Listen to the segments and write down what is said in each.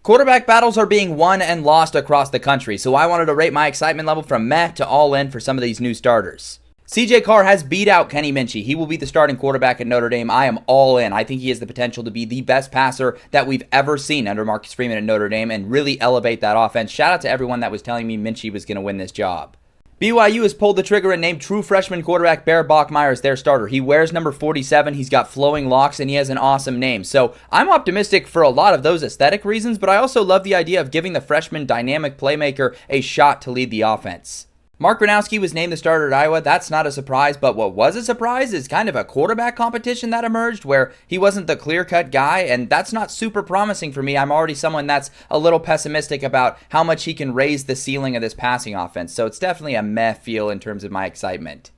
Quarterback battles are being won and lost across the country, so I wanted to rate my excitement level from meh to all in for some of these new starters. CJ Carr has beat out Kenny Minchey. He will be the starting quarterback at Notre Dame. I am all in. I think he has the potential to be the best passer that we've ever seen under Marcus Freeman at Notre Dame and really elevate that offense. Shout out to everyone that was telling me Minchey was going to win this job. BYU has pulled the trigger and named true freshman quarterback Bear Bachmeier as their starter. He wears number 47, he's got flowing locks, and he has an awesome name. So I'm optimistic for a lot of those aesthetic reasons, but I also love the idea of giving the freshman dynamic playmaker a shot to lead the offense. Mark Gronowski was named the starter at Iowa. That's not a surprise, but what was a surprise is kind of a quarterback competition that emerged where he wasn't the clear-cut guy, and that's not super promising for me. I'm already someone that's a little pessimistic about how much he can raise the ceiling of this passing offense, so it's definitely a meh feel in terms of my excitement.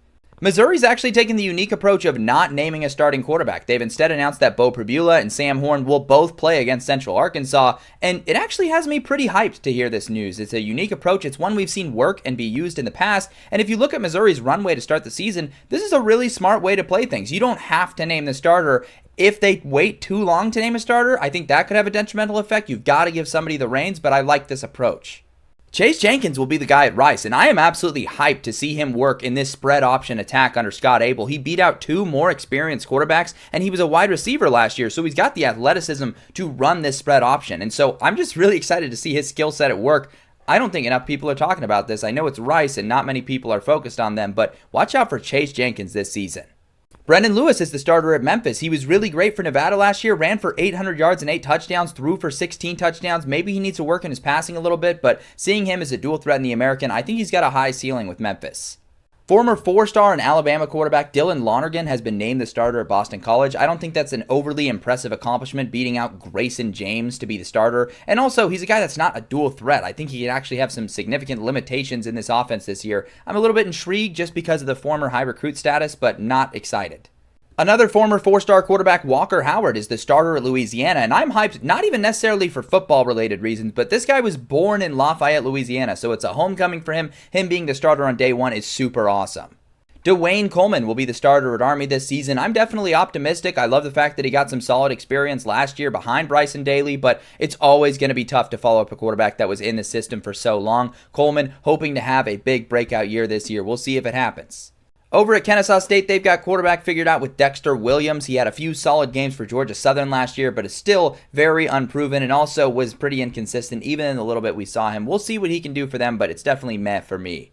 Missouri's actually taken the unique approach of not naming a starting quarterback. They've instead announced that Bo Pribula and Sam Horn will both play against Central Arkansas, and it actually has me pretty hyped to hear this news. It's a unique approach. It's one we've seen work and be used in the past, and if you look at Missouri's runway to start the season, this is a really smart way to play things. You don't have to name the starter. If they wait too long to name a starter, I think that could have a detrimental effect. You've got to give somebody the reins, but I like this approach. Chase Jenkins will be the guy at Rice, and I am absolutely hyped to see him work in this spread option attack under Scott Abel. He beat out two more experienced quarterbacks, and he was a wide receiver last year, so he's got the athleticism to run this spread option. And so I'm just really excited to see his skill set at work. I don't think enough people are talking about this. I know it's Rice, and not many people are focused on them, but watch out for Chase Jenkins this season. Brendan Lewis is the starter at Memphis. He was really great for Nevada last year, ran for 800 yards and 8 touchdowns, threw for 16 touchdowns. Maybe he needs to work in his passing a little bit, but seeing him as a dual threat in the American, I think he's got a high ceiling with Memphis. Former four-star and Alabama quarterback Dylan Lonergan has been named the starter at Boston College. I don't think that's an overly impressive accomplishment, beating out Grayson James to be the starter. And also, he's a guy that's not a dual threat. I think he could actually have some significant limitations in this offense this year. I'm a little bit intrigued just because of the former high recruit status, but not excited. Another former four-star quarterback, Walker Howard, is the starter at Louisiana, and I'm hyped not even necessarily for football-related reasons, but this guy was born in Lafayette, Louisiana, so it's a homecoming for him. Him being the starter on day one is super awesome. Dwayne Coleman will be the starter at Army this season. I'm definitely optimistic. I love the fact that he got some solid experience last year behind Bryson Daly, but it's always going to be tough to follow up a quarterback that was in the system for so long. Coleman hoping to have a big breakout year this year. We'll see if it happens. Over at Kennesaw State, they've got quarterback figured out with Dexter Williams. He had a few solid games for Georgia Southern last year, but is still very unproven and also was pretty inconsistent even in the little bit we saw him. We'll see what he can do for them, but it's definitely meh for me.